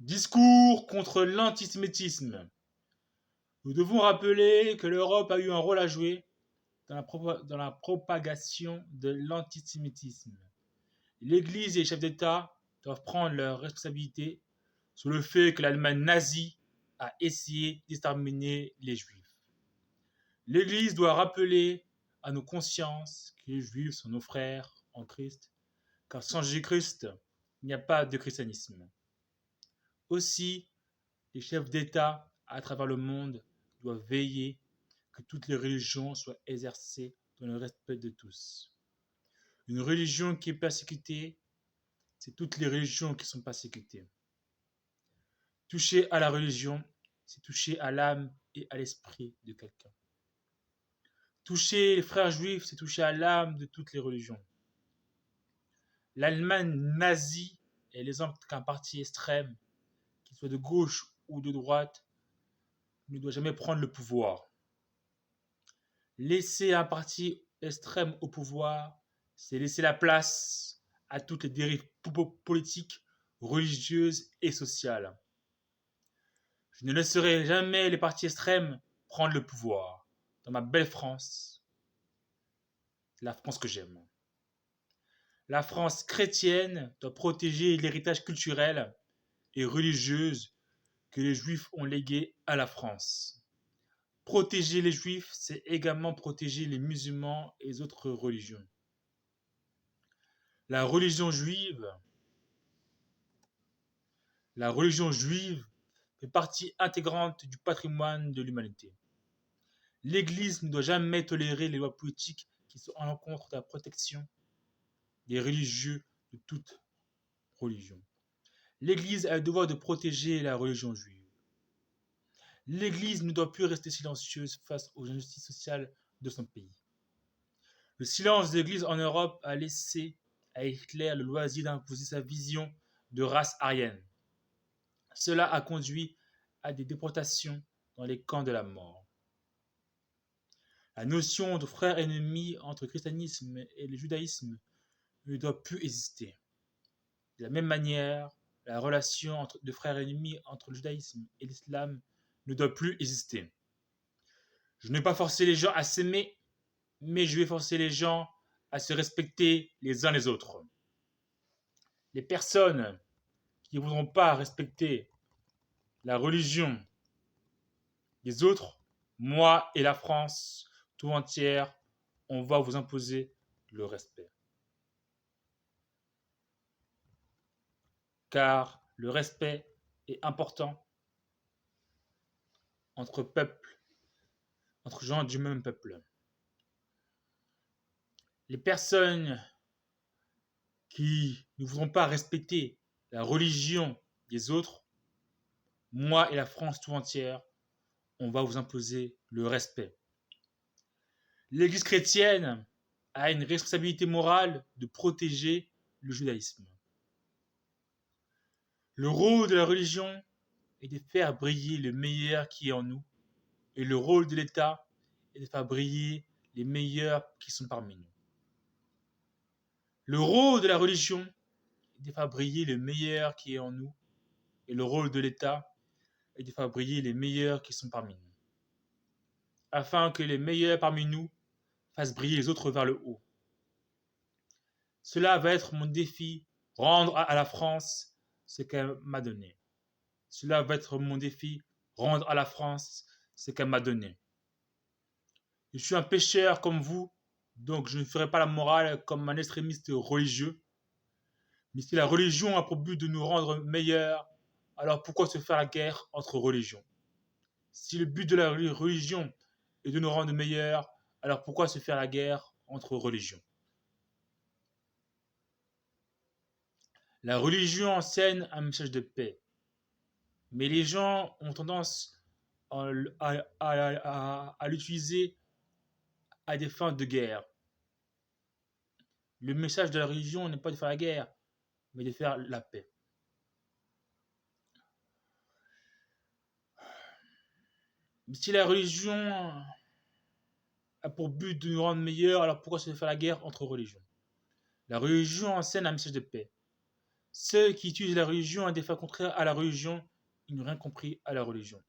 Discours contre l'antisémitisme. Nous devons rappeler que l'Europe a eu un rôle à jouer dans la propagation de l'antisémitisme. L'Église et les chefs d'État doivent prendre leurs responsabilités sur le fait que l'Allemagne nazie a essayé d'exterminer les Juifs. L'Église doit rappeler à nos consciences que les Juifs sont nos frères en Christ, car sans Jésus-Christ, il n'y a pas de christianisme. Aussi, les chefs d'État à travers le monde doivent veiller que toutes les religions soient exercées dans le respect de tous. Une religion qui est persécutée, c'est toutes les religions qui sont persécutées. Toucher à la religion, c'est toucher à l'âme et à l'esprit de quelqu'un. Toucher les frères juifs, c'est toucher à l'âme de toutes les religions. L'Allemagne nazie est l'exemple qu'un parti extrême, qu'il soit de gauche ou de droite, ne doit jamais prendre le pouvoir. Laisser un parti extrême au pouvoir, c'est laisser la place à toutes les dérives politiques, religieuses et sociales. Je ne laisserai jamais les partis extrêmes prendre le pouvoir dans ma belle France, la France que j'aime. La France chrétienne doit protéger l'héritage culturel et religieux que les Juifs ont légué à la France. Protéger les Juifs, c'est également protéger les musulmans et les autres religions. La religion juive fait partie intégrante du patrimoine de l'humanité. L'Église ne doit jamais tolérer les lois politiques qui sont à l'encontre de la protection des religieux de toute religion. L'Église a le devoir de protéger la religion juive. L'Église ne doit plus rester silencieuse face aux injustices sociales de son pays. Le silence de l'Église en Europe a laissé à Hitler le loisir d'imposer sa vision de race aryenne. Cela a conduit à des déportations dans les camps de la mort. La notion de frère ennemi entre le christianisme et le judaïsme ne doit plus exister. De la même manière, la relation de frère ennemi entre le judaïsme et l'islam ne doit plus exister. Je ne vais pas forcer les gens à s'aimer, mais je vais forcer les gens à se respecter les uns les autres. Les personnes qui ne voudront pas respecter la religion des autres, moi et la France tout entière, on va vous imposer le respect. Car le respect est important entre peuples, entre gens du même peuple. Les personnes qui ne voudront pas respecter la religion des autres, moi et la France tout entière, on va vous imposer le respect. L'Église chrétienne a une responsabilité morale de protéger le judaïsme. Le rôle de la religion est de faire briller le meilleur qui est en nous, et le rôle de l'État est de faire briller les meilleurs qui sont parmi nous. Le rôle de la religion est de faire briller le meilleur qui est en nous, et le rôle de l'État est de faire briller les meilleurs qui sont parmi nous, afin que les meilleurs parmi nous fassent briller les autres vers le haut. Cela va être mon défi, rendre à la France ce qu'elle m'a donné. Cela va être mon défi, rendre à la France ce qu'elle m'a donné. Je suis un pécheur comme vous, donc je ne ferai pas la morale comme un extrémiste religieux. Mais si la religion a pour but de nous rendre meilleurs, alors pourquoi se faire la guerre entre religions? Si le but de la religion est de nous rendre meilleurs, alors pourquoi se faire la guerre entre religions? La religion enseigne un message de paix. Mais les gens ont tendance à l'utiliser à des fins de guerre. Le message de la religion n'est pas de faire la guerre, mais de faire la paix. Mais si la religion a pour but de nous rendre meilleurs, alors pourquoi se faire la guerre entre religions? La religion enseigne un message de paix. Ceux qui utilisent la religion à des fins contraires à la religion, ils n'ont rien compris à la religion.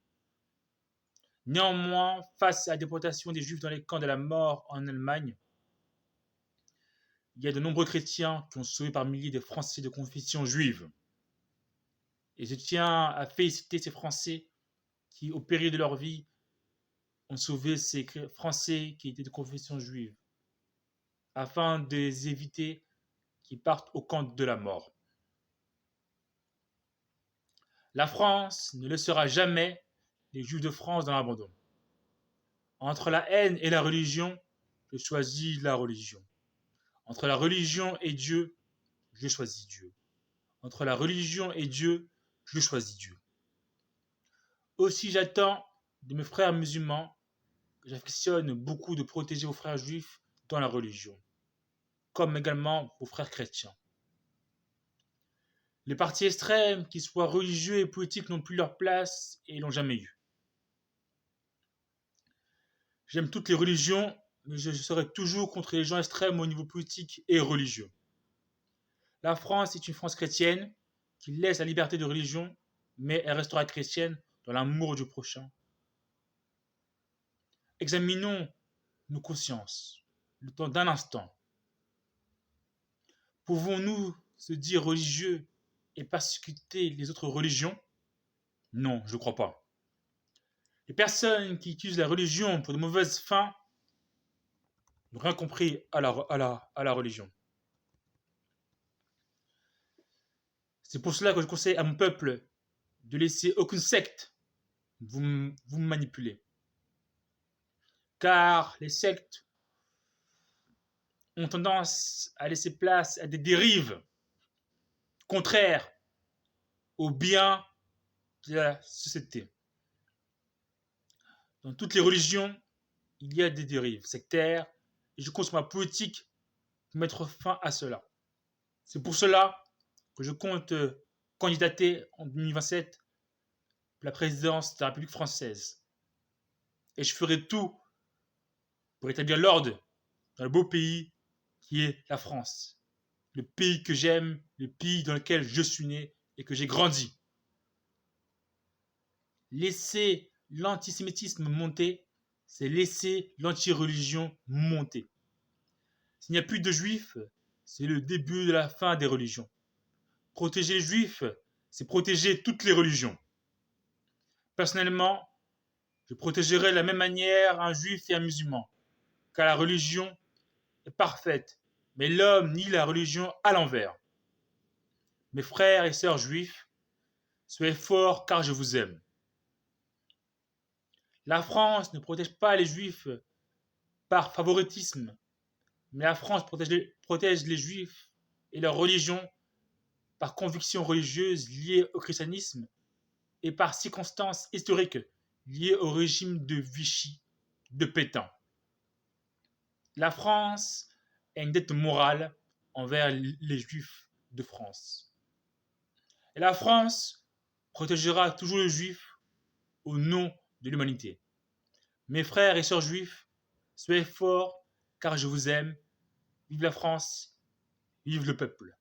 Néanmoins, face à la déportation des Juifs dans les camps de la mort en Allemagne, il y a de nombreux chrétiens qui ont sauvé par milliers des Français de confession juive. Et je tiens à féliciter ces Français qui, au péril de leur vie, ont sauvé ces Français qui étaient de confession juive, afin de les éviter qu'ils partent au camp de la mort. La France ne laissera jamais les Juifs de France dans l'abandon. Entre la haine et la religion, je choisis la religion. Entre la religion et Dieu, je choisis Dieu. Entre la religion et Dieu, je choisis Dieu. Aussi j'attends de mes frères musulmans que j'affectionne beaucoup de protéger vos frères juifs dans la religion, comme également vos frères chrétiens. Les partis extrêmes, qu'ils soient religieux et politiques, n'ont plus leur place et l'ont jamais eu. J'aime toutes les religions, mais je serai toujours contre les gens extrêmes au niveau politique et religieux. La France est une France chrétienne qui laisse la liberté de religion, mais elle restera chrétienne dans l'amour du prochain. Examinons nos consciences, le temps d'un instant. Pouvons-nous se dire religieux et persécuter les autres religions? Non, je ne crois pas. Les personnes qui utilisent la religion pour de mauvaises fins n'ont rien compris à la religion. C'est pour cela que je conseille à mon peuple de laisser aucune secte vous manipuler. Car les sectes ont tendance à laisser place à des dérives contraires au bien de la société. Dans toutes les religions, il y a des dérives sectaires et je compte sur ma politique pour mettre fin à cela. C'est pour cela que je compte candidater en 2027 pour la présidence de la République française. Et je ferai tout pour établir l'ordre dans le beau pays qui est la France. Le pays que j'aime, le pays dans lequel je suis né et que j'ai grandi. Laisser l'antisémitisme monter, c'est laisser l'antireligion monter. S'il n'y a plus de juifs, c'est le début de la fin des religions. Protéger les juifs, c'est protéger toutes les religions. Personnellement, je protégerai de la même manière un juif et un musulman, car la religion est parfaite, mais l'homme nie la religion à l'envers. Mes frères et sœurs juifs, soyez forts car je vous aime. La France ne protège pas les juifs par favoritisme, mais la France protège les juifs et leur religion par conviction religieuse liée au christianisme et par circonstances historiques liées au régime de Vichy, de Pétain. La France a une dette morale envers les Juifs de France. Et la France protégera toujours les Juifs au nom de l'humanité. Mes frères et sœurs juifs, soyez forts car je vous aime. Vive la France, vive le peuple.